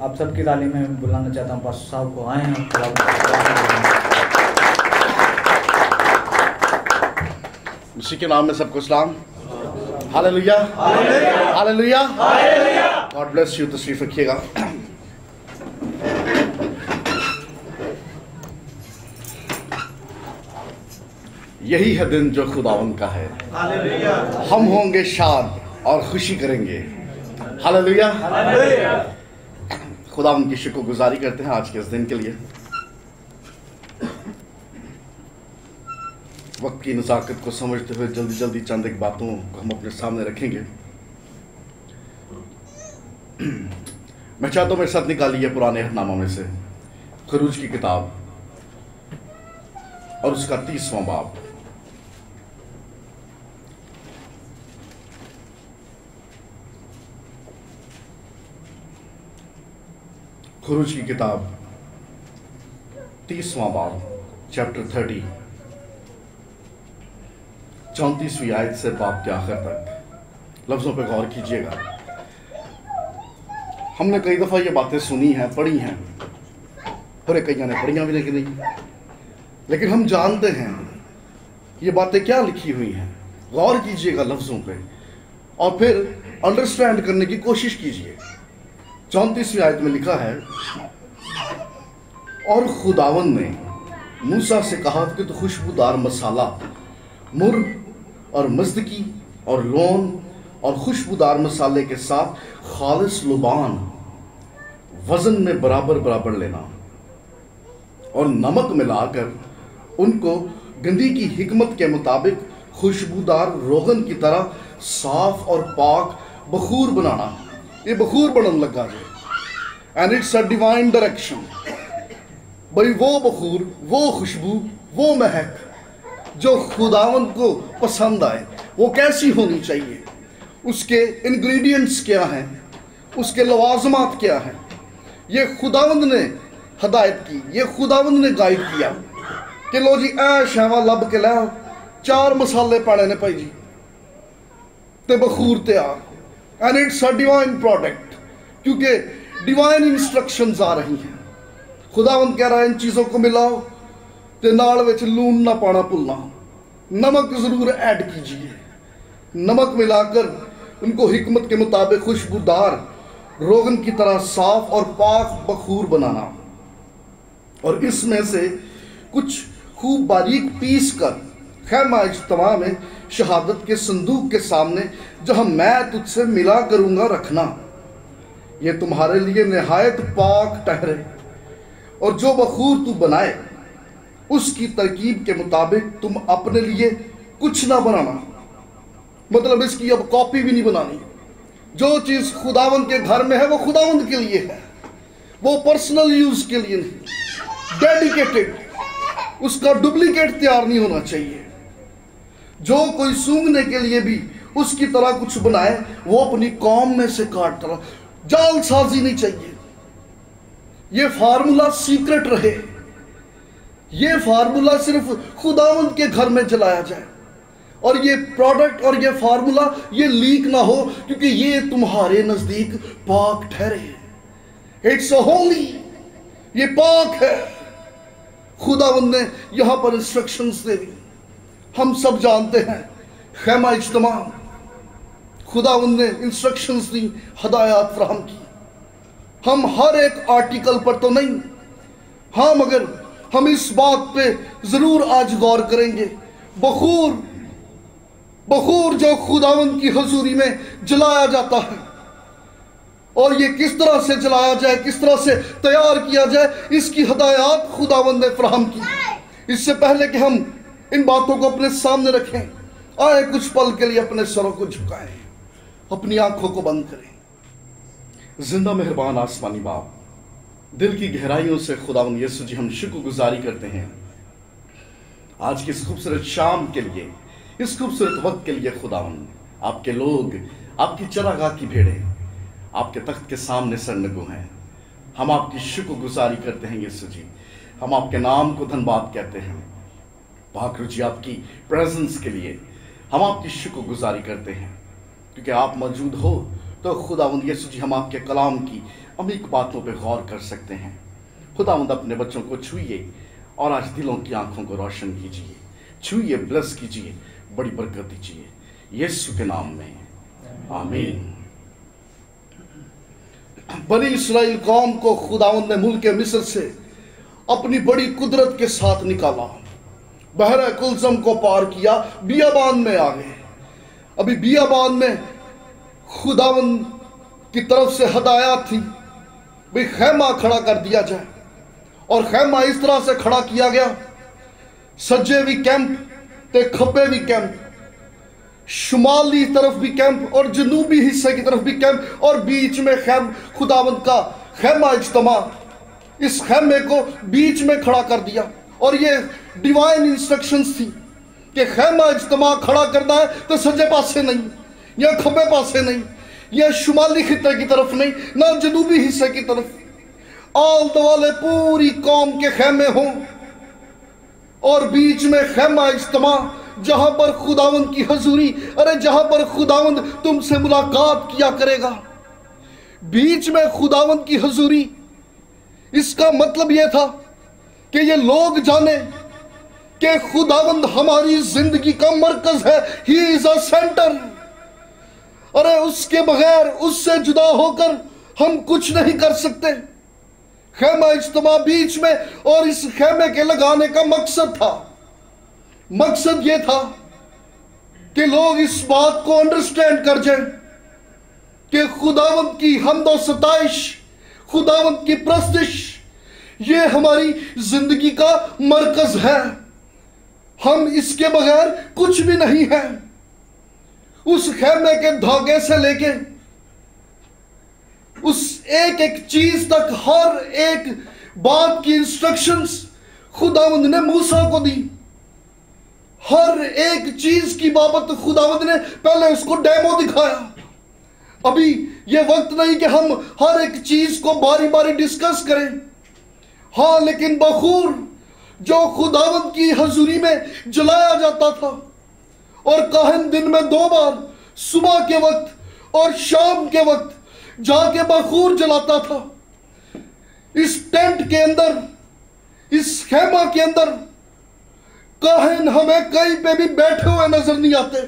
आप सबकी ताली में बुलाना चाहता हूँ पास्टर साहब को, आए हैं। उसी के नाम में सबको सलाम। Hallelujah, hallelujah, God bless you. तशरीफ रखिएगा। यही है दिन जो खुदावन का है, हम होंगे शाद और खुशी करेंगे। हालेलुया, खुदावन की शुक्रगुजारी करते हैं आज के इस दिन के लिए। वक्त की नज़ाकत को समझते हुए जल्दी जल्दी चंद एक बातों को हम अपने सामने रखेंगे। मैं चाहता हूं मेरे साथ निकालिए पुराने अहदनामा में से खरूज की किताब और उसका 30वां बाब। खरूज की किताब 30वां बाब, चैप्टर 30, 34वीं आयत से बाब के आखिर तक लफ्जों पर गौर कीजिएगा। हमने कई दफा ये बातें सुनी हैं, पढ़ी हैं, और कईयों ने पढ़ियां भी नहीं, लेकिन हम जानते हैं ये बातें क्या लिखी हुई हैं। गौर कीजिएगा लफ्जों पे और फिर अंडरस्टैंड करने की कोशिश कीजिए। 34वीं आयत में लिखा है, और खुदावन ने मूसा से कहा कि तो खुशबूदार मसाला, मुर और मज़दकी और लोन और खुशबूदार मसाले के साथ खालिस लुबान वजन में बराबर बराबर लेना और नमक मिलाकर उनको गंदी की हिकमत के मुताबिक खुशबूदार रोगन की तरह साफ और पाक बखूर बनाना। ये बखूर बनने लगा है, and it's a divine direction. भाई वो बखूर, वो खुशबू, वो महक जो खुदावंद को पसंद आए, वो कैसी होनी चाहिए, उसके इंग्रेडिएंट्स क्या हैं, उसके लवाजमात क्या हैं, ये खुदावंद ने हदायत की, ये खुदावंद ने गाइड किया कि लो जी ऐ शैवा लब के ला 4 मसाले पाने ने भाई जी ते बखूर तैयार। And it's a divine product, क्योंकि डिवाइन इंस्ट्रक्शंस आ रही हैं। खुदावंद कह रहा है इन चीज़ों को मिलाओ ते नाल विच लून ना पाना भुलना, नमक ज़रूर ऐड कीजिए। नमक मिलाकर उनको हिकमत के मुताबिक खुशबूदार रोगन की तरह साफ और पाक बखूर बनाना, और इसमें से कुछ खूब बारीक पीस कर खैमा इज्तिमा में शहादत के संदूक के सामने जहां मैं तुझसे मिला करूंगा रखना। ये तुम्हारे लिए निहायत पाक ठहरे, और जो बखूर तू बनाए उसकी तरकीब के मुताबिक तुम अपने लिए कुछ ना बनाना। मतलब इसकी अब कॉपी भी नहीं बनानी। जो चीज खुदावंद के घर में है वो खुदावंद के लिए है, वो पर्सनल यूज के लिए नहीं, डेडिकेटेड। उसका डुप्लीकेट तैयार नहीं होना चाहिए। जो कोई सूंघने के लिए भी उसकी तरह कुछ बनाए वो अपनी कौम में से काट तरह, जालसाजी नहीं चाहिए। ये फार्मूला सीक्रेट रहे, ये फार्मूला सिर्फ खुदावंद के घर में जलाया जाए, और ये प्रोडक्ट और ये फार्मूला ये लीक ना हो, क्योंकि ये तुम्हारे नजदीक पाक ठहरे। इट्स अ होली, ये पाक है। खुदावंद ने यहां पर इंस्ट्रक्शंस दे दी। हम सब जानते हैं खैमा इज्तिमा, खुदावंद ने इंस्ट्रक्शंस दी, हदायत फराहम की। हम हर एक आर्टिकल पर तो नहीं, हाँ, मगर हम इस बात पे जरूर आज गौर करेंगे। बखूर, बखूर जो खुदावंद की हजूरी में जलाया जाता है, और ये किस तरह से जलाया जाए, किस तरह से तैयार किया जाए, इसकी हदायत खुदावंद ने फराहम की। इससे पहले कि हम इन बातों को अपने सामने रखें, आए कुछ पल के लिए अपने सरों को झुकाएं, अपनी आंखों को बंद करें। जिंदा मेहरबान आसमानी बाप, दिल की गहराइयों से खुदावंद यीशु जी हम शुक्रगुजारी करते हैं आज की इस खूबसूरत शाम के लिए, इस खूबसूरत वक्त के लिए। खुदावंद, आपके लोग, आपकी चरागाह की भेड़ें आपके तख्त के सामने सरनगू हैं। हम आपकी शुक्रगुजारी करते हैं यीशु जी, हम आपके नाम को धन्यवाद कहते हैं। पाक रुचि आपकी प्रेजेंस के लिए, हम आपकी शुक्रगुजारी करते हैं क्योंकि आप मौजूद हो तो खुदावंद यीशु जी हम आपके कलाम की अमीक बातों पे गौर कर सकते हैं। खुदावंद अपने बच्चों को छुइए और आज दिलों की आंखों को रोशन कीजिए, छुइए, ब्लेस कीजिए, बड़ी बरकत दीजिए यीशु के नाम में, आमीन। बनी इस्राएल कौम को खुदावंद ने मुल्क मिस्र से अपनी बड़ी कुदरत के साथ निकाला, बहरा कुलजम को पार किया, बियाबान में आ गए। अभी बियाबान में खुदावंद की तरफ से हदायत थी भाई खैमा खड़ा कर दिया जाए, और खैमा इस तरह से खड़ा किया गया, सज्जे भी कैंप ते खब्बे भी कैंप, शुमाली तरफ भी कैंप और जनूबी हिस्से की तरफ भी कैंप, और बीच में खुदावंद का खैमा इज्तमा, इस खैमे को बीच में खड़ा कर दिया। और ये डिवाइन इंस्ट्रक्शंस थी कि खैमा इज्तमा खड़ा करना है तो सज्जे पासे नहीं या खब्बे पासे नहीं या शुमाली खिते की तरफ नहीं, ना जनूबी हिस्से की तरफ, आल दवाले पूरी कौम के खैमे हों और बीच में खैमा इज्तमा, जहां पर खुदावंद की हजूरी, अरे जहां पर खुदावंद तुमसे मुलाकात किया करेगा, बीच में खुदावंद की हजूरी। इसका मतलब यह था कि ये लोग जाने कि खुदावंद हमारी जिंदगी का मरकज है, ही इज अ सेंटर। अरे उसके बगैर, उससे जुदा होकर हम कुछ नहीं कर सकते। खैमा इज्तिमा बीच में, और इस खैमे के लगाने का मकसद था, मकसद यह था कि लोग इस बात को अंडरस्टैंड कर जाएं कि खुदावंद की हम्दो सताइश, खुदावंद की प्रस्तिश, ये हमारी जिंदगी का मरकज है, हम इसके बगैर कुछ भी नहीं है। उस खैमे के धागे से लेके उस एक एक चीज तक, हर एक बात की इंस्ट्रक्शंस खुदावंद ने मूसा को दी। हर एक चीज की बाबत खुदावंद ने पहले उसको डेमो दिखाया। अभी ये वक्त नहीं कि हम हर एक चीज को बारी बारी डिस्कस करें, हाँ, लेकिन बखूर जो खुदावंद की हजूरी में जलाया जाता था, और काहिन दिन में 2 बार, सुबह के वक्त और शाम के वक्त जाके बखूर जलाता था। इस टेंट के अंदर, इस खैमा के अंदर काहिन हमें कहीं पे भी बैठे हुए नजर नहीं आते।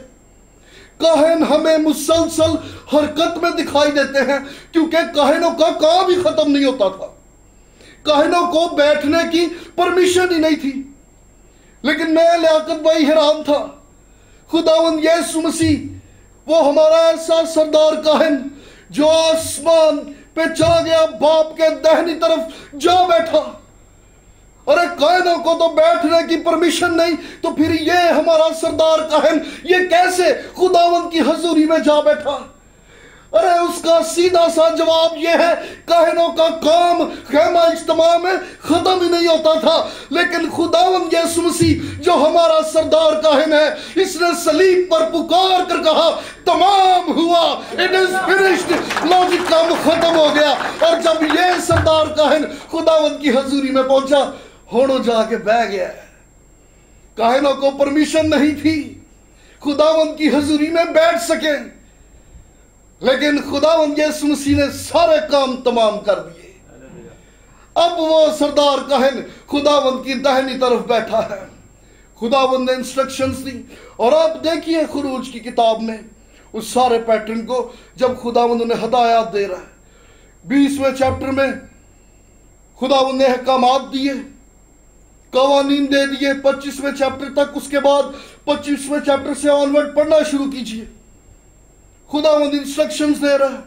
काहिन हमें मुसलसल हरकत में दिखाई देते हैं, क्योंकि काहिनों का काम ही खत्म नहीं होता था। काहिनों को बैठने की परमिशन ही नहीं थी। लेकिन मैं लियाकत भाई हैरान था, खुदावंद यीशु मसीह वो हमारा ऐसा सरदार काहिन जो आसमान पे चला गया, बाप के दाहिनी तरफ जा बैठा। अरे काहिनों को तो बैठने की परमिशन नहीं, तो फिर ये हमारा सरदार काहिन ये कैसे खुदावंद की हजूरी में जा बैठा? अरे उसका सीधा सा जवाब यह है, काहिनों का काम खैमा इज्तिमा में खत्म ही नहीं होता था, लेकिन खुदावंद यीशु मसीह जो हमारा सरदार काहिन है, इसने सलीब पर पुकार कर कहा तमाम हुआ, इट इज फिनिश्ड, लॉजिक काम खत्म हो गया। और जब ये सरदार काहिन खुदावंद की हजूरी में पहुंचा, होड़ो जाके बह गया। काहिनों को परमिशन नहीं थी खुदावंद की हजूरी में बैठ सके, लेकिन खुदावंद यीशु मसीह ने सारे काम तमाम कर दिए। अब वो सरदार काहिन खुदावंद की दाहिनी तरफ बैठा है। खुदावंद ने इंस्ट्रक्शंस दी, और आप देखिए खुरूज की किताब में उस सारे पैटर्न को, जब खुदावंद ने हदायत दे रहा है। 20वें चैप्टर में खुदावंद ने अहकामात दिए, कवानीन दे दिए 25वें चैप्टर तक। उसके बाद 25वें चैप्टर से ऑनवर्ड पढ़ना शुरू कीजिए। खुदावंद इंस्ट्रक्शंस दे रहा है,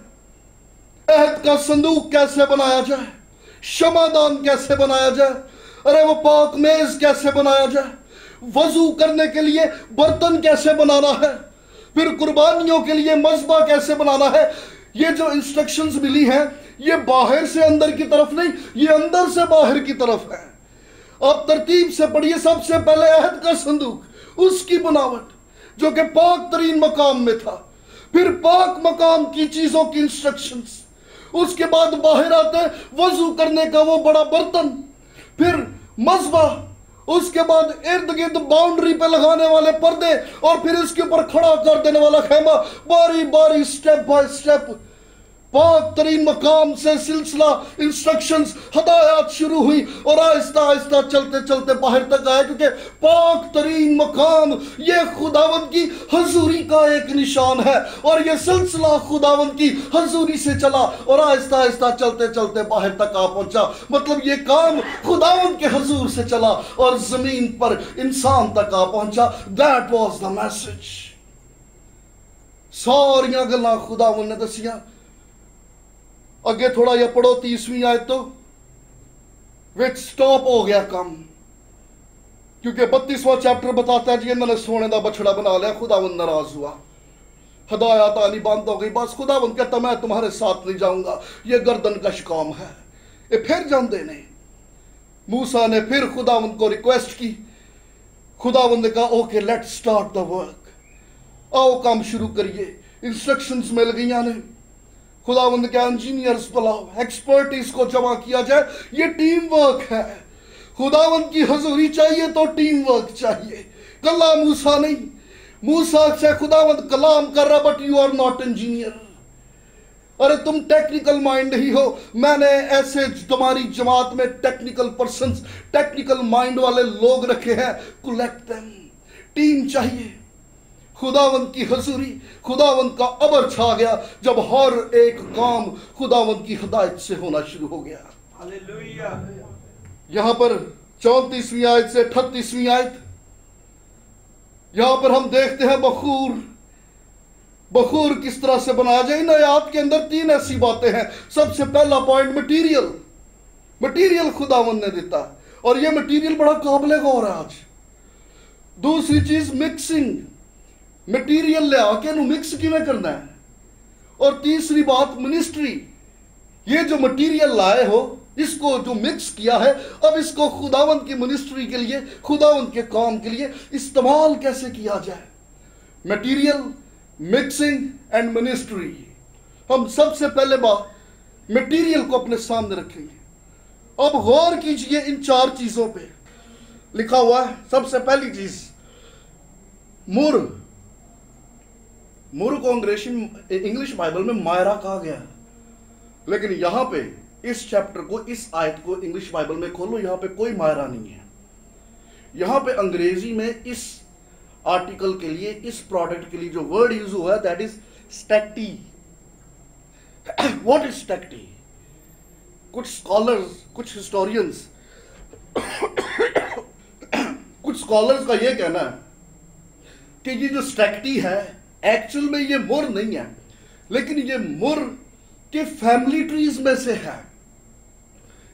अहद का संदूक कैसे बनाया जाए, क्षमादान कैसे बनाया जाए, अरे वो पाक मेज कैसे बनाया जाए, वजू करने के लिए बर्तन कैसे बनाना है, फिर कुर्बानियों के लिए मज़बा कैसे बनाना है। ये जो इंस्ट्रक्शंस मिली हैं, ये बाहर से अंदर की तरफ नहीं, ये अंदर से बाहर की तरफ है। आप तरतीब से पढ़िए। सबसे पहले अहद का संदूक, उसकी बनावट जो कि पाक तरीन मकाम में था, फिर पाक मकाम की चीजों की इंस्ट्रक्शंस, उसके बाद बाहर आते वजू करने का वो बड़ा बर्तन, फिर मज़बा, उसके बाद इर्द गिर्द बाउंड्री पे लगाने वाले पर्दे, और फिर इसके ऊपर खड़ा कर देने वाला खेमा। बारी बारी स्टेप बाय स्टेप पाक तरीन मकाम से सिलसिला इंस्ट्रक्शंस हदायत शुरू हुई और आहिस्ता आहिस्ता चलते चलते बाहर तक आए, क्योंकि पाक तरीन मकाम ये खुदावंद की हजूरी का एक निशान है और ये सिलसिला खुदावंद की हजूरी से चला और आहिस्ता आहिस्ता चलते चलते बाहर तक आ पहुंचा। मतलब ये काम खुदावंद के हजूर से चला और जमीन पर इंसान तक आ पहुंचा। That was the message. सारियां गल्लां खुदावंद ने दसियां। अगे थोड़ा या पढ़ो 30वीं आयत तो विच स्टॉप हो गया काम, क्योंकि 32वां चैप्टर बताता है जी इन्होंने सोने का बछड़ा बना लिया, खुदावंद नाराज हुआ, हदायत आनी बंद हो गई। बस खुदावंद कहता मैं तुम्हारे साथ नहीं जाऊंगा, ये गर्दन कश काम है। ये फिर जाते ने। मूसा ने फिर खुदावंद को रिक्वेस्ट की। खुदावंद ने कहा okay let's start the work, आओ काम शुरू करिए। इंस्ट्रक्शंस मिल गई ने। खुदावंद के इंजीनियर्स बुलाओ, एक्सपर्टीज को जमा किया जाए। ये टीम वर्क है। खुदावंद की हजूरी चाहिए तो टीम वर्क चाहिए। कला मूसा नहीं, मूसा से खुदावंद कलाम कर रहा, but you are not engineer. अरे तुम टेक्निकल माइंड ही हो। मैंने ऐसे तुम्हारी जमात में टेक्निकल पर्संस, टेक्निकल माइंड वाले लोग रखे हैं। Collect them. टीम चाहिए। खुदावंद की हजूरी, खुदावंद का अबर छा गया जब हर एक काम खुदावंद की हिदायत से होना शुरू हो गया। हालेलुया। यहां पर 34वीं आयत से 38वीं आयत, यहां पर हम देखते हैं बखूर किस तरह से बनाया जाए। इन आयत के अंदर 3 ऐसी बातें हैं। सबसे पहला पॉइंट मटीरियल खुदावंद ने देता और यह मटीरियल बड़ा काबिल गौर है आज। दूसरी चीज मिक्सिंग, मटीरियल ले आके मिक्स किवें करना है। और तीसरी बात मिनिस्ट्री, ये जो मटीरियल लाए हो इसको जो मिक्स किया है, अब इसको खुदावंद की मिनिस्ट्री के लिए, खुदावंद के काम के लिए इस्तेमाल कैसे किया जाए। Material, mixing and ministry. हम सबसे पहले बात मटीरियल को अपने सामने रखेंगे। अब गौर कीजिए इन 4 चीजों पे। लिखा हुआ है सबसे पहली चीज मुर को इंग्लिश बाइबल में मायरा कहा गया है, लेकिन यहां पे इस चैप्टर को, इस आयत को इंग्लिश बाइबल में खोलो, यहां पे कोई मायरा नहीं है। यहां पे अंग्रेजी में इस आर्टिकल के लिए, इस प्रोडक्ट के लिए जो वर्ड यूज हुआ है that is stacte. What is stacte? कुछ स्कॉलर्स, कुछ हिस्टोरियंस कुछ स्कॉलर्स का यह कहना है कि ये जो स्टैक्टी है एक्चुअल में ये मुर नहीं है, लेकिन ये मुर के फैमिली ट्रीज में से है।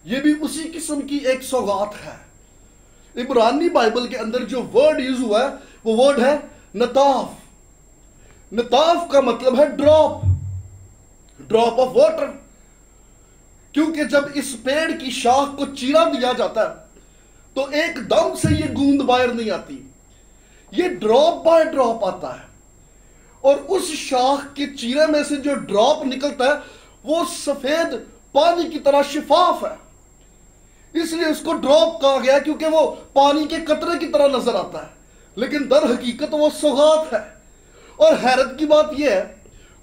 ये भी उसी किस्म की एक सौगात है। इब्रानी बाइबल के अंदर जो वर्ड यूज हुआ है वो वर्ड है नताफ। नताफ का मतलब है ड्रॉप ऑफ वाटर। क्योंकि जब इस पेड़ की शाख को चीरा दिया जाता है तो एकदम से ये गूंद बाहर नहीं आती, ये ड्रॉप बाय ड्रॉप आता है। और उस शाख के चीरे में से जो ड्रॉप निकलता है वो सफेद पानी की तरह शिफाफ है, इसलिए उसको ड्रॉप कहा गया, क्योंकि वो पानी के कतरे की तरह नजर आता है, लेकिन दर हकीकत वो सौगात है। और हैरत की बात यह है,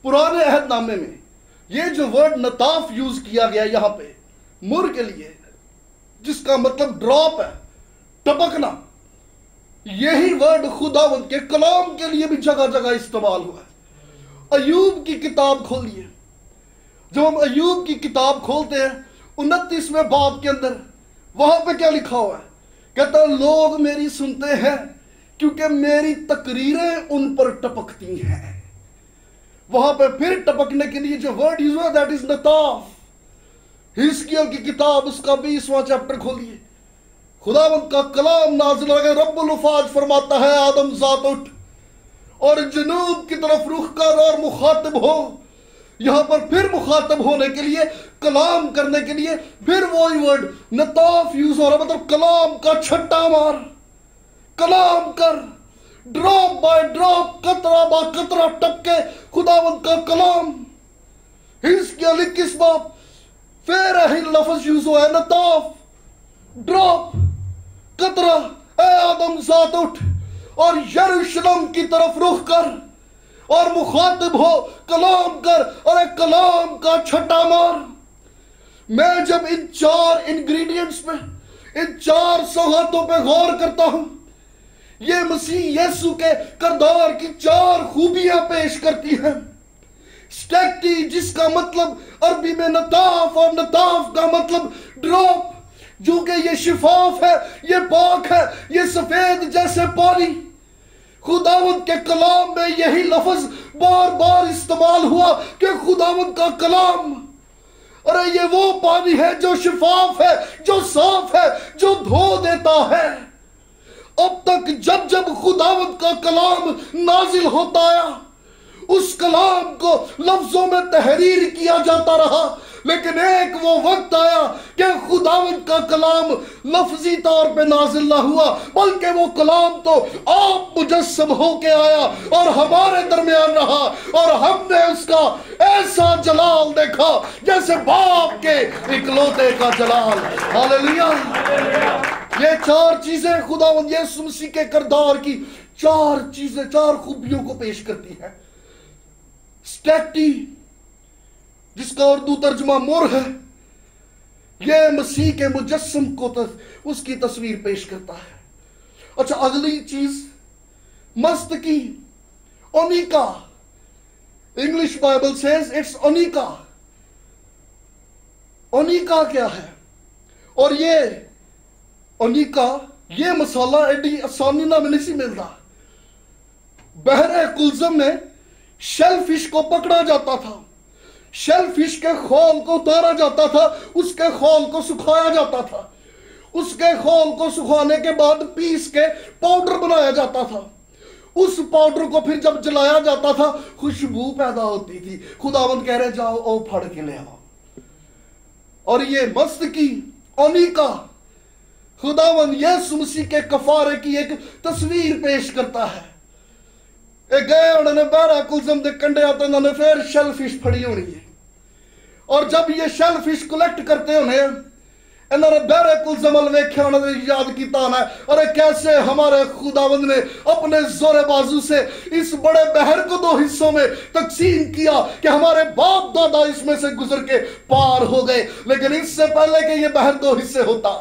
पुराने अहदनामे में ये जो वर्ड नताफ यूज किया गया यहां पे मुर के लिए, जिसका मतलब ड्रॉप है, टपकना, यही वर्ड खुदावंद के कलाम के लिए भी जगह जगह इस्तेमाल हुआ है। अय्यूब की किताब खोलिए। जब हम अय्यूब की किताब खोलते हैं 29वें बाब के अंदर, वहां पे क्या लिखा हुआ है? कहता लोग मेरी सुनते हैं क्योंकि मेरी तकरीरें उन पर टपकती हैं। वहां पे फिर टपकने के लिए जो वर्ड यूज हुआ दैट इज नताफ। हिजकिय्याह की किताब उसका 20वां चैप्टर खोलिए। खुदावंद का कलाम नाज़िल हो गया। रब्बुल उफ़ाज फरमाता है आदम ज़ात उठ और जनूब की तरफ रुख कर और मुखातिब हो। यहां पर फिर मुखातब होने के लिए, कलाम करने के लिए फिर वही वर्ड नताफ यूज हो रहा, मतलब कलाम का छट्टा मार, कलाम कर, ड्रॉप बाय ड्रॉप, कतरा बा कतरा टपके खुदावंद का कलाम। हिजकिय्याह 21 बाब फिर यही लफ्ज यूज हुआ है नताफ, ड्रॉप। कतरा, ए आदम ज़ात उठ और यरूशलेम की तरफ रुख कर और मुखातिब हो, कलाम कर और एक कलाम का छट्टा मार। मैं जब इन 4 इंग्रेडिएंट्स पे, इन 4 सौगातों पे गौर करता हूं, ये मसीह यीशु के किरदार की 4 खूबियां पेश करती हैं। स्टैक्टी, जिसका मतलब अरबी में नताफ, और नताफ का मतलब ड्रॉप, जो कि ये शिफाफ है, ये पाक है, ये सफेद जैसे पानी। खुदावंद के कलाम में यही लफ्ज बार बार इस्तेमाल हुआ कि खुदावंद का कलाम, अरे ये वो पानी है जो शिफाफ है, जो साफ है, जो धो देता है। अब तक जब जब खुदावंद का कलाम नाजिल होता आया, उस कलाम को लफ्जों में तहरीर किया जाता रहा, लेकिन एक वो वक्त आया कि खुदावंद का कलाम लफ्जी तौर पे नाजिल ना हुआ, बल्कि वो कलाम तो आप मुजस्सम होके आया और हमारे दरमियान रहा, और हमने उसका ऐसा जलाल देखा जैसे बाप के इकलौते का जलाल। हालेलुया। ये 4 चीजें खुदावंद यीशु मसीह के किरदार की 4 चीजें, 4 खूबियों को पेश करती है। स्टैक्टी, जिसका उर्दू तर्जुमा मोर है, यह मसीह के मुजस्सम को उसकी तस्वीर पेश करता है। अच्छा, अगली चीज मस्तकी, onycha. English Bible says it's onycha. Onycha क्या है? और ये ओनिका, ये मसाला एडी आसानी ना नहीं मिलता। बहरे कुल्ज़म में शेलफिश को पकड़ा जाता था, शेलफिश के खोल को उतारा जाता था, उसके खोल को सुखाया जाता था, उसके खोल को सुखाने के बाद पीस के पाउडर बनाया जाता था। उस पाउडर को फिर जब जलाया जाता था, खुशबू पैदा होती थी। खुदावंद कह रहे जाओ ओ फड़ के ले आओ। और ये मस्तकी, ओनिका, खुदावंद यीशु मसीह के कफारे की एक तस्वीर पेश करता है। गए उन्होंने बहरा कुल्ज़म दे कंडे आते, उन्होंने फिर शेलफिश फड़ी होनी है, और जब ये शेलफिश कलेक्ट करते होने, इन्होंने बहरे कुल्ज़म वेख्या, उन्होंने याद किया ना, अरे कैसे हमारे खुदावंद ने अपने जोरे बाजू से इस बड़े बहर को 2 हिस्सों में तकसीम किया कि हमारे बाप दादा इसमें से गुजर के पार हो गए। लेकिन इससे पहले कि ये बहर 2 हिस्से होता,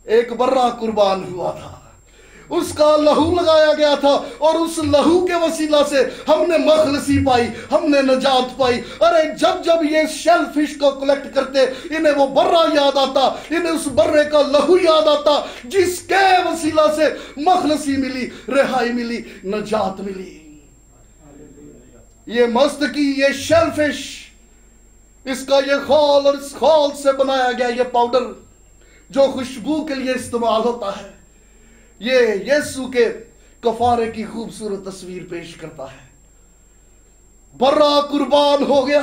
एक बर्रा कुर्बान हुआ था, उसका लहू लगाया गया था, और उस लहू के वसीला से हमने मखलसी पाई, हमने नजात पाई। अरे जब जब ये शेलफिश को कलेक्ट करते, इन्हें वो बर्रा याद आता, इन्हें उस बर्रे का लहू याद आता, जिसके वसीला से मखलसी मिली, रिहाई मिली, नजात मिली। ये मस्तकी, ये शेलफिश, इसका ये खोल, और इस खोल से बनाया गया ये पाउडर जो खुशबू के लिए इस्तेमाल होता है, ये यीशु के कफारे की खूबसूरत तस्वीर पेश करता है। बर्रा कुर्बान हो गया,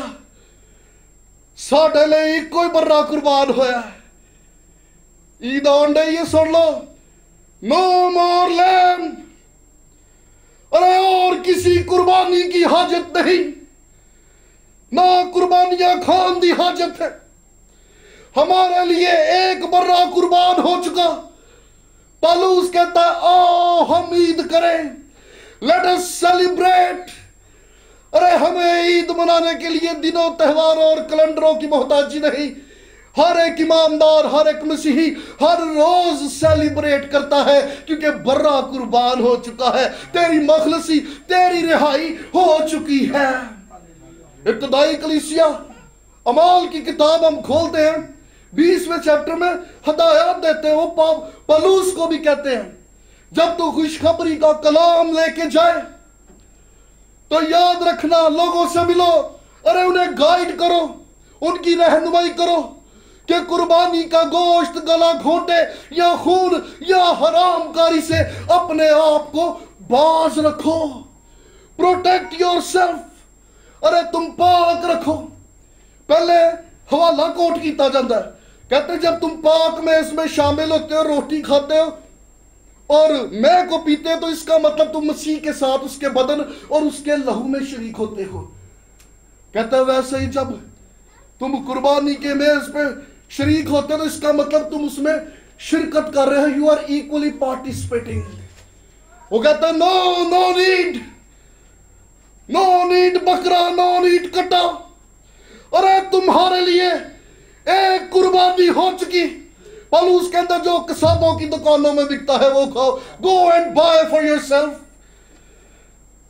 साढ़े लिए कोई बर्रा कुर्बान होया। ईद आंडे ये सुन लो, नो मोर लैम। अरे और किसी कुर्बानी की हाजत नहीं, ना कुर्बानियां खान दी हाजत है। हमारे लिए एक बर्रा कुर्बान हो चुका। पौलुस कहता है आओ हम ईद करें, लेट अस सेलिब्रेट। अरे हमें ईद मनाने के लिए दिनों, त्योहारों और कैलेंडरों की मोहताजी नहीं। हर एक ईमानदार, हर एक मसीही हर रोज सेलिब्रेट करता है, क्योंकि बर्रा कुर्बान हो चुका है, तेरी मखलसी, तेरी रिहाई हो चुकी है। इब्तिदाई कलीसिया अमाल की किताब हम खोलते हैं, 20वें चैप्टर में हदायत देते हैं। वो पौलुस को भी कहते हैं, जब तू खुशखबरी का कलाम लेके जाए तो याद रखना, लोगों से मिलो, अरे उन्हें गाइड करो, उनकी रहनुमाई करो कि कुर्बानी का गोश्त, गला घोंटे या खून या हरामकारी से अपने आप को बाज रखो। Protect yourself. अरे तुम पाक रखो। पहले हवाला कोट किया जाता है, कहते जब तुम पाक में इसमें शामिल होते हो, रोटी खाते हो और मैं को पीते हो, तो इसका मतलब तुम मसीह के साथ उसके बदन और उसके लहू में शरीक होते हो। कहते वैसे ही जब तुम कुर्बानी के मेज पे शरीक होते हो, तो इसका मतलब तुम उसमें शिरकत कर रहे हो, यू आर इक्वली पार्टिसिपेटिंग। वो कहता है नो नीड बकरा, नो नीड कटा। अरे तुम्हारे लिए एक कुर्बानी हो चुकी। पौलुस के अंदर जो कसाबों की दुकानों में बिकता है वो खाओ, go and buy for yourself.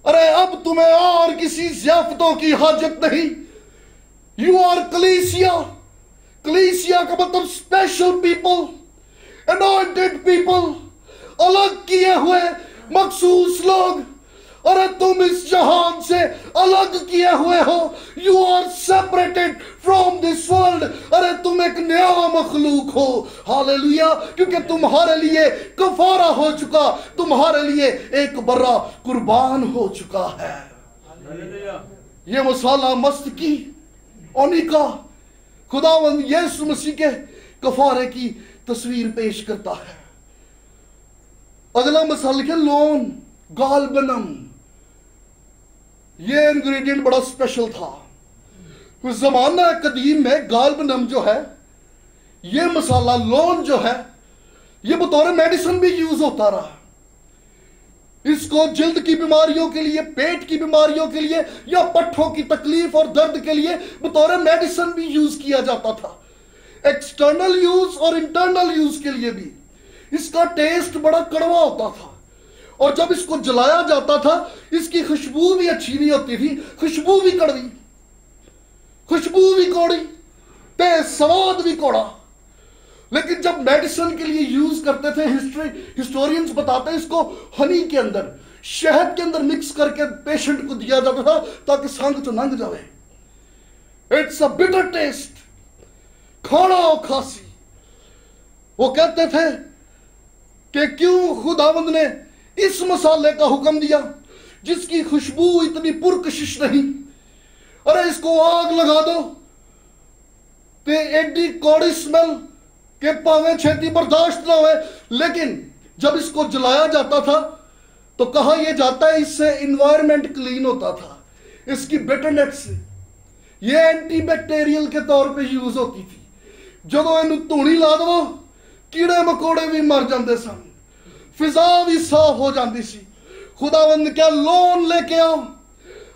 अरे अब तुम्हें और किसी ज़ियाफतों की हाजत नहीं। यू आर कलीसिया। कलीसिया का मतलब स्पेशल पीपल, अनॉइंटेड पीपल, अलग किए हुए मखसूस लोग। अरे तुम इस जहान से अलग किए हुए हो। You are separated from this world. अरे तुम एक नया मखलूक हो। हालेलुया। क्योंकि तुम्हारे लिए कफारा हो चुका, तुम्हारे लिए एक बर्रा कुर्बान हो चुका है। ये मसाला मस्त की ओनिका खुदावंद यीशु मसीह के कफारे की तस्वीर पेश करता है। अगला मसाला क्या? लोन, गालबनम। ये इंग्रेडिएंट बड़ा स्पेशल था। उस जमाना कदीम में गालबनम जो है, ये मसाला लोन जो है, ये बतौर मेडिसिन भी यूज होता रहा। इसको जल्द की बीमारियों के लिए, पेट की बीमारियों के लिए, या पट्ठों की तकलीफ और दर्द के लिए बतौर मेडिसिन भी यूज किया जाता था। एक्सटर्नल यूज और इंटरनल यूज के लिए भी। इसका टेस्ट बड़ा कड़वा होता था, और जब इसको जलाया जाता था इसकी खुशबू भी अच्छी नहीं होती थी, खुशबू भी कड़वी, खुशबू भी कौड़ी, ते स्वाद भी कौड़ा। लेकिन जब मेडिसिन के लिए यूज करते थे, हिस्टोरियंस बताते हैं, इसको हनी के अंदर, शहद के अंदर मिक्स करके पेशेंट को दिया जाता था ताकि संग तो नंग जावे। इट्स अ बिटर टेस्ट, खाना और खांसी। वो कहते थे कि क्यों खुदावंद ने इस मसाले का हुक्म दिया जिसकी खुशबू इतनी पुरकशिश नहीं। अरे इसको आग लगा दो ते एडी कौड़ी स्मेल के पावे छेती बर्दाश्त ना हुए। लेकिन जब इसको जलाया जाता था तो कहा यह जाता है इससे इन्वायरमेंट क्लीन होता था। इसकी बिटरनेस से ये एंटीबैक्टीरियल के तौर पे यूज होती थी। जो इन धूनी ला दो कीड़े मकोड़े भी मर जाते सन, फिजा भी साफ हो जाती सी। खुदावंद क्या लोन लेके आओ,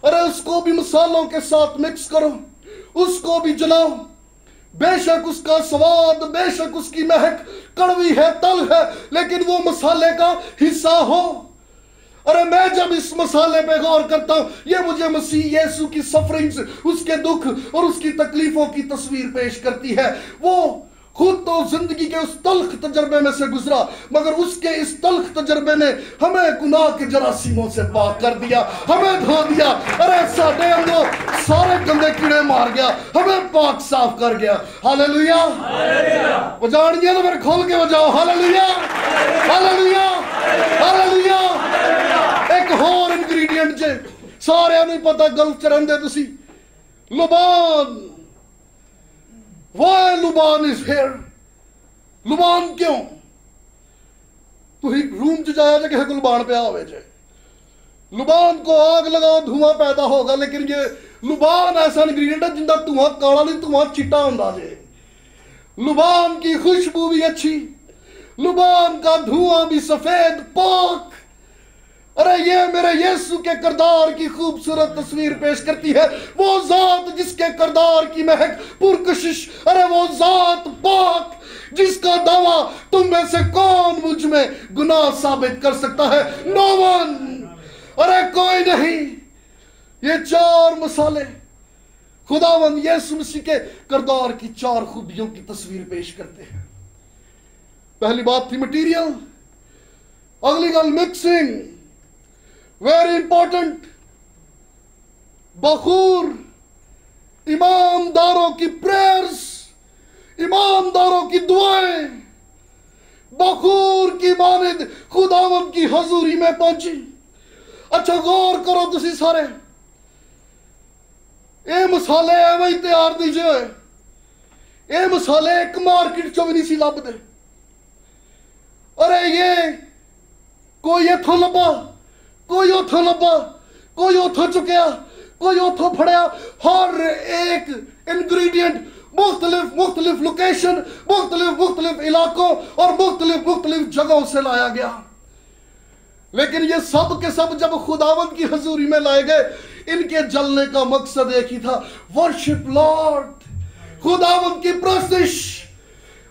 अरे उसको भी मसालों के साथ मिक्स करो, उसको भी जलाओ। बेशक उसका स्वाद, बेशक उसकी महक कड़वी है, तल है, लेकिन वो मसाले का हिस्सा हो। अरे मैं जब इस मसाले पे गौर करता हूं, ये मुझे मसीह यीशु की सफरिंग्स, उसके दुख और उसकी तकलीफों की तस्वीर पेश करती है। वो खुद तो जिंदगी के उस तल्ख तजर्बे में से गुजरा, मगर उसके इस तल्ख तजर्बे ने हमें गुनाह के जरासीमों से पाक कर दिया, हमें धो दिया। अरे साडे अंदर सारे गंदे कीड़े मार गया, हमें पाक साफ कर गया। हालेलुया। बजाड़िए तो फिर खोल के बजाओ। Hallelujah, hallelujah, hallelujah. एक होर इंग्रेडिएंट जे सारे नहीं पता, गल्फ च रहिंदे तुसी, लुबान। Why luban is here? लुबान क्यों? तुही रूम च जाया जे किसी को लुबान पे आवे जे, लुबान को आग लगाओ धुआं पैदा होगा, लेकिन ये लुबान ऐसा इंग्रेडिएंट है जिंदा धुआं काला नहीं, धुआं चिट्टा होंदा जे। लुबान की खुशबू भी अच्छी, लुबान का धुआं भी सफेद पाक। अरे ये मेरे यीशु के किरदार की खूबसूरत तस्वीर पेश करती है। वो जात जिसके किरदार की महक पुरकशिश, अरे वो जात पाक जिसका दावा तुम में से कौन मुझ में गुनाह साबित कर सकता है? No one. अरे कोई नहीं। ये चार मसाले खुदावंद यीशु मसीह के किरदार की चार खूबियों की तस्वीर पेश करते हैं। पहली बात थी मटीरियल, अगली गल मिक्सिंग, वेरी इंपॉर्टेंट। बखूर, ईमानदारों की प्रेयर्स, ईमानदारों की दुआएं बखूर की मानिद खुदावंद की हजूरी में पहुंची। अच्छा गौर करो तुसी सारे, ये मसाले एवं ही तैयार दीजिए। ये मसाले एक मार्केट चो भी नहीं सी लभदे। अरे ये कोई इथों लभा, कोई उथों लभा, कोई उथों चुकया, कोई उथों फड़िया। हर एक इंग्रेडिएंट मुख्तलिफ मुख्तलिफ लोकेशन, मुख्तलिफ मुख्तलिफ इलाकों और मुख्तलिफ मुख्तलिफ जगहों से लाया गया। लेकिन ये सब के सब जब खुदावंद की हजूरी में लाए गए, इनके जलने का मकसद एक ही था, वर्शिप लॉर्ड, खुदावंद की प्रस्तिश।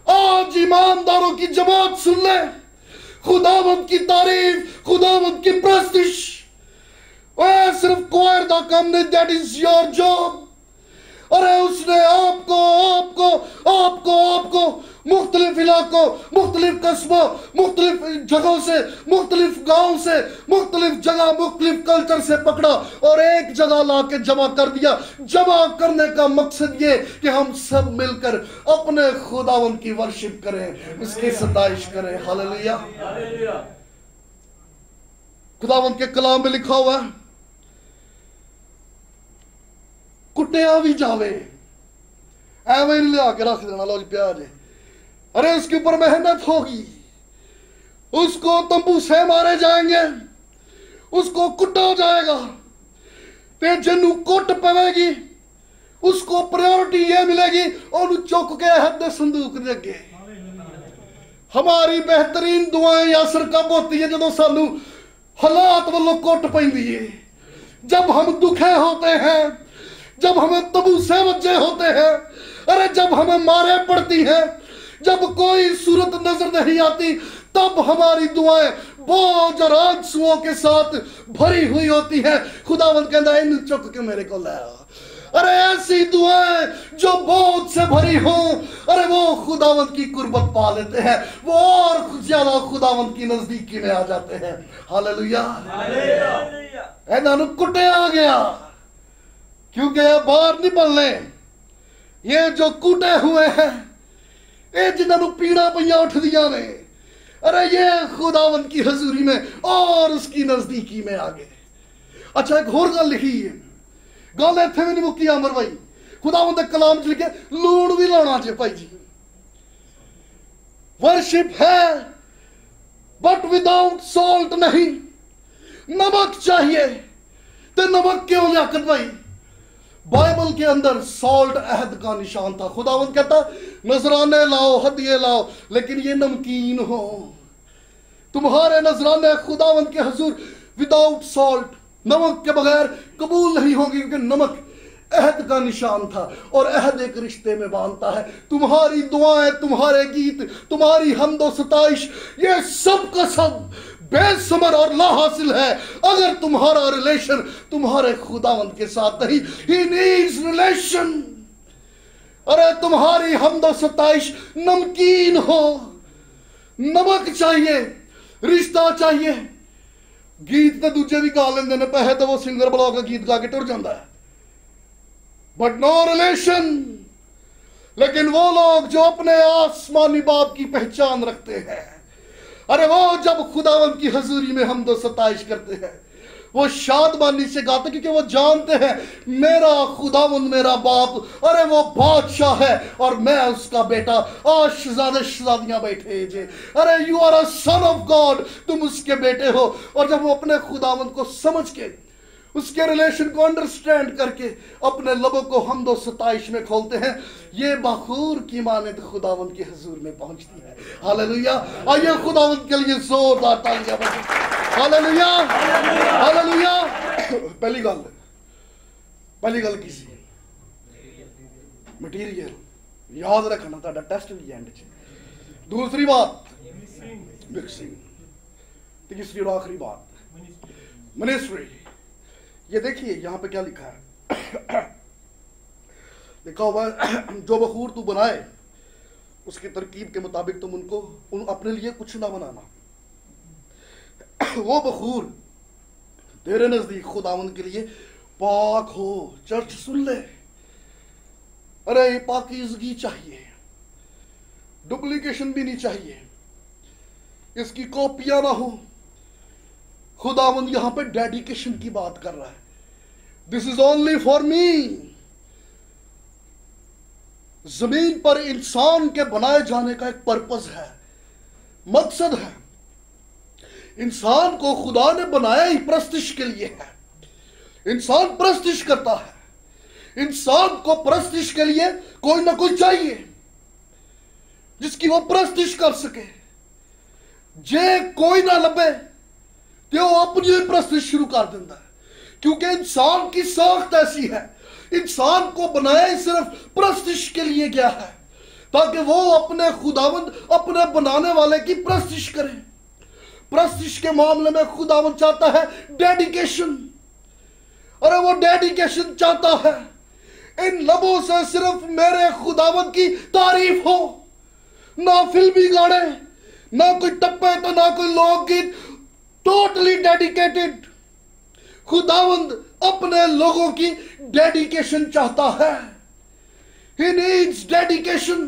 आज ईमानदारों की जमात सुन ले, खुदावंद की तारीफ, खुदावंद की प्रस्तिश। और सिर्फ क्वायर का काम नहीं, दैट इज योर जॉब। अरे उसने आपको आपको आपको आपको मुख्तलिफ इलाकों, मुख्तलिफ कस्बों, मुख्तलिफ जगहों से, मुख्तलिफ गांव से, मुख्तलिफ जगह, मुख्तलिफ कल्चर से पकड़ा और एक जगह लाके जमा कर दिया। जमा करने का मकसद ये कि हम सब मिलकर अपने खुदावन की वर्शिप करें, उसकी सताइश करें। हालेलुया। खुदावन के कलाम में लिखा हुआ है, कुटिया भी जावे एवं लिया के रख देना, लो जी प्यार है। अरे उसके ऊपर मेहनत होगी, उसको तंबू से मारे जाएंगे, उसको कुटा जाएगा, ते जिन्नू कुट पवेगी उसको प्रायोरिटी ये मिलेगी और चुक के हद संदूक देगे। हमारी बेहतरीन दुआएं यासर कब होती है, जब सानू हालात वालों कुट पैंदी है, जब हम दुखे होते हैं, जब हमें तबू से वजह होते हैं, अरे जब हमें मारे पड़ती हैं, जब कोई सूरत नजर नहीं आती, तब हमारी दुआएं बोझ और आंसुओं के साथ भरी हुई होती है। खुदावंद कहता है, इन चुक के मेरे को ले आ। अरे ऐसी दुआएं जो बोझ से भरी हो, अरे वो खुदावंद की कुर्बत पा लेते हैं, वो और ज्यादा खुदावंद की नजदीकी में आ जाते हैं। हालेलुया। इन्होंने कुटे आ गया क्योंकि ये बाहर नहीं निकलने। ये जो कुटे हुए हैं, ये जिन्होंने पीड़ा पईया उठ दिया ने, अरे ये खुदावंद की हजूरी में और उसकी नजदीकी में आ गए। अच्छा, एक और गल लिखी है, गल इत्थे भी नहीं मुक्की अमर भाई, खुदावंद के कलाम च लिखे लूण भी लाना चाहिए भाई जी। वर्शिप है बट विदाउट सॉल्ट नहीं, नमक चाहिए। तो नमक क्यों लियाकत भाई? बाइबल के अंदर सॉल्ट अहद का निशान था। खुदावंद कहता नजराने लाओ, हदिये लाओ, लेकिन ये नमकीन हो। तुम्हारे नजराने खुदावंद के हुजूर विदाउट सॉल्ट, नमक के बगैर कबूल नहीं होगी, क्योंकि नमक अहद का निशान था और अहद एक रिश्ते में बांधता है। तुम्हारी दुआएं, तुम्हारे गीत, तुम्हारी हम्दो सताइश, ये सब का सब बेसमर और ला हासिल है अगर तुम्हारा रिलेशन तुम्हारे खुदावंद के साथ नहीं। He needs relation. अरे तुम्हारी हम्दो सताइश नमकीन हो, नमक चाहिए, रिश्ता चाहिए। गीत तो दूजे भी गा लेंगे ने, पैसे तो वो सिंगर बुला के गीत गा के टुर जाता है, बट नो रिलेशन। लेकिन वो लोग जो अपने आसमानी बाप की पहचान रखते हैं, अरे वो जब खुदावंद की हजूरी में हमदो सताइश करते हैं, वो शादमानी से गाते, क्योंकि वो जानते हैं मेरा खुदावंद मेरा बाप, अरे वो बादशाह है और मैं उसका बेटा। आज शहजादे शहजादियां बैठे जे, अरे you are a son of God, तुम उसके बेटे हो। और जब वो अपने खुदावंद को समझ के, उसके रिलेशन को अंडरस्टैंड करके अपने लबों को हमदो सताइश में खोलते हैं, ये बखूर की माने तो खुदावंद के हुजूर में पहुंचती है। हालेलुया। आइए खुदावंद के लिए जोरदार तालियां बजाएं। Hallelujah, hallelujah. पहली गल किसी मटीरियल याद रखना, ताड़ा टेस्ट भी एंड च। दूसरी बात मिक्सिंग। तीसरी और आखिरी बात मिनिस्ट्री। ये देखिए यहां पे क्या लिखा है, लिखा हुआ है जो बखूर तू बनाए उसकी तरकीब के मुताबिक तुम उनको अपने लिए कुछ ना बनाना। वो बखूर तेरे नजदीक खुदावंद के लिए पाक हो। चर्च सुन ले, अरे पाकीज़गी चाहिए, डुप्लीकेशन भी नहीं चाहिए, इसकी कॉपियां ना हो। खुदावंद यहां पे डेडिकेशन की बात कर रहा है। This is only for me. जमीन पर इंसान के बनाए जाने का एक पर्पस है, मकसद है। इंसान को खुदा ने बनाया ही प्रस्तिश के लिए है। इंसान प्रस्तिश करता है, इंसान को परस्तिश के लिए कोई ना कोई चाहिए जिसकी वो परस्तिश कर सके। जे कोई ना लभे तो वो अपनी परस्तिश शुरू कर देता है, क्योंकि इंसान की साख्त ऐसी है। इंसान को बनाया सिर्फ परस्तिश के लिए गया है, ताकि वो अपने खुदावंद, अपने बनाने वाले की परस्तिश करे। परस्तिश के मामले में खुदावंद चाहता है डेडिकेशन। अरे वो डेडिकेशन चाहता है इन लबों से सिर्फ मेरे खुदावंद की तारीफ हो, ना फिल्मी गाने, ना कोई टप्पे, तो ना कोई लोकगीत। Totally dedicated. खुदावंद अपने लोगों की डेडिकेशन चाहता है। He needs dedication।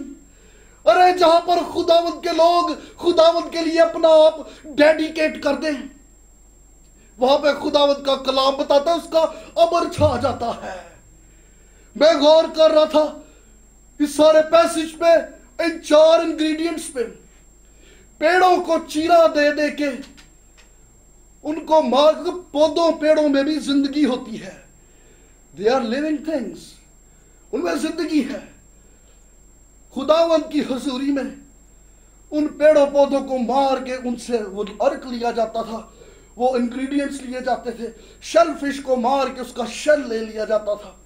अरे जहां पर खुदावंद के लोग खुदावंद के लिए अपना आप डेडिकेट कर दें, वहां पे खुदावंद का कलाम बताता है, उसका अमर छा जाता है। मैं गौर कर रहा था इस सारे पैसेज पे, इन 4 इंग्रेडिएंट्स पे। पेड़ों को चीरा दे दे के उनको मार, पौधों पेड़ों में भी जिंदगी होती है। दे आर लिविंग थिंग्स, उनमें जिंदगी है। खुदावंद की हजूरी में उन पेड़ों पौधों को मार के उनसे वो अर्क लिया जाता था, वो इंग्रेडिएंट्स लिए जाते थे। शेल फिश को मार के उसका शेल ले लिया जाता था,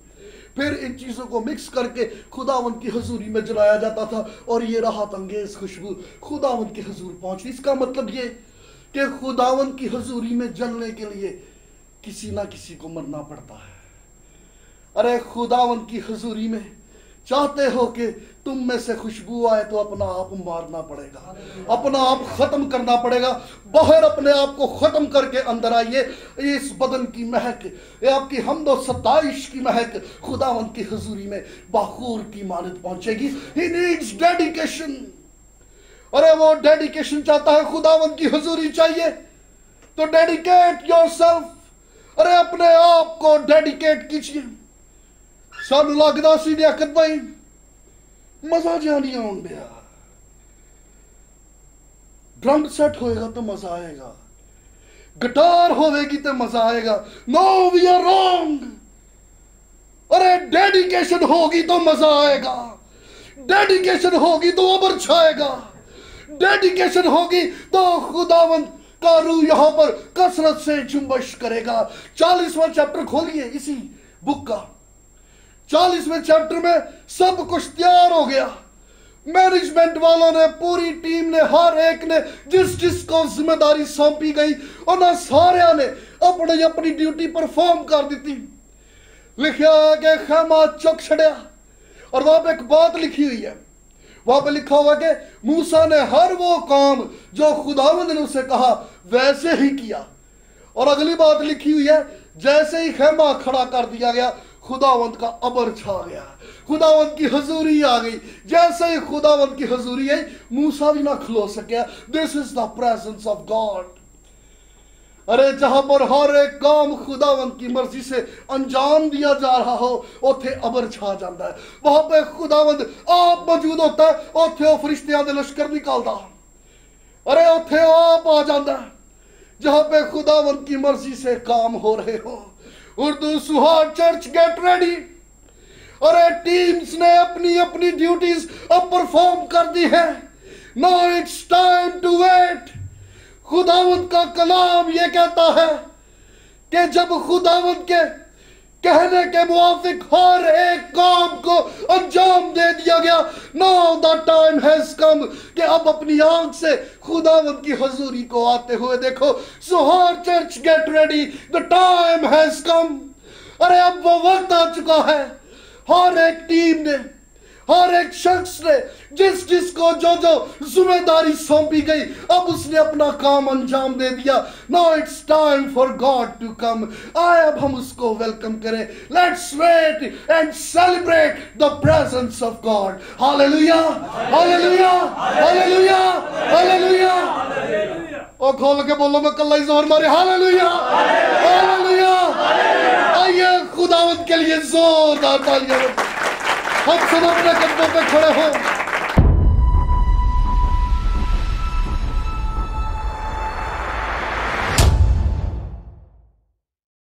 फिर इन चीजों को मिक्स करके खुदावंद की हजूरी में जलाया जाता था, और ये राहत अंगेज खुशबू खुदावंद की हजूर पहुंचती। इसका मतलब ये कि खुदावंद की हजूरी में जलने के लिए किसी ना किसी को मरना पड़ता है। अरे खुदावंद की हजूरी में चाहते हो कि तुम में से खुशबू आए तो अपना आप मारना पड़ेगा, अपना आप खत्म करना पड़ेगा। बाहर अपने आप को खत्म करके अंदर आइए। इस बदन की महक, ये आपकी हमदो सताइश की महक खुदावंद की हजूरी में बाखूर की मानद पहुंचेगी। He needs dedication। अरे वो डेडिकेशन चाहता है, खुदावंद की हजूरी चाहिए तो डेडिकेट योरसेल्फ। अरे अपने आप को डेडिकेट कीजिए। सानू लगदा सी लियाकत भाई मजा जिहा नहीं आउण दिया, ड्रम सेट होएगा तो मजा आएगा, गिटार होवेगी तो मजा आएगा। No, we are wrong. अरे डेडिकेशन होगी तो मजा आएगा, डेडिकेशन होगी तो अबर छाएगा, डेडिकेशन होगी तो खुदावंद का रूह यहां पर कसरत से जुम्बश करेगा। 40वां चैप्टर खोलिए इसी बुक का। 40वें चैप्टर में सब कुछ तैयार हो गया। मैनेजमेंट वालों ने, पूरी टीम ने, हर एक ने जिस जिसको जिम्मेदारी सौंपी गई, उन्होंने सारे ने अपनी अपनी ड्यूटी परफॉर्म कर दी थी। लिखा कि खेमा चुक छड़िया, और वहां पे एक बात लिखी हुई है, वहां पे लिखा हुआ कि मूसा ने हर वो काम जो खुदावंद ने उसे कहा वैसे ही किया। और अगली बात लिखी हुई है, जैसे ही खेमा खड़ा कर दिया गया खुदावंद का अबर छा गया, खुदावंद की हजूरी आ गई। जैसे ही खुदावंद की हजूरी आई, मूसा भी ना खलो सके। This is the presence of God. अरे जहां पर हर एक काम खुदावंद की मर्जी से अंजाम दिया जा रहा हो, उथे अबर छा जाता है। वहां पे खुदावंद आप मौजूद होता है, उथे वो फरिश्तियां दे लश्कर निकालता। अरे उथे आप आ जाता है जहां पे खुदावंद की मर्जी से काम हो रहे हो। उर्दू सुहाग चर्च, गेट रेडी। अरे टीम्स ने अपनी अपनी ड्यूटीज अब परफॉर्म कर दी है। Now it's time to wait. खुदावंद का कलाम ये कहता है कि जब खुदावंद के कहने के मुआफिक हर एक काम को अंजाम दे दिया गया, नाउ द टाइम हैज कम कि अब अपनी आंख से खुदावंद की हजूरी को आते हुए देखो। सुहार church, get ready, the time has come. अरे अब वो वक्त आ चुका है। हर एक टीम ने, हर एक शख्स ने जिस जिसको जो जो जिम्मेदारी सौंपी गई, अब उसने अपना काम अंजाम दे दिया। Now it's time for God to come. आए अब हम उसको वेलकम करें। Let's wait and celebrate the presence of God. Hallelujah, hallelujah, hallelujah, hallelujah. और खोल के बोलो, मैं कल्ला ही जोर मारे। Hallelujah, hallelujah. आइए खुदावंद के लिए जोरदार तालियां। हम सब अपने कदमों पे खड़े हो।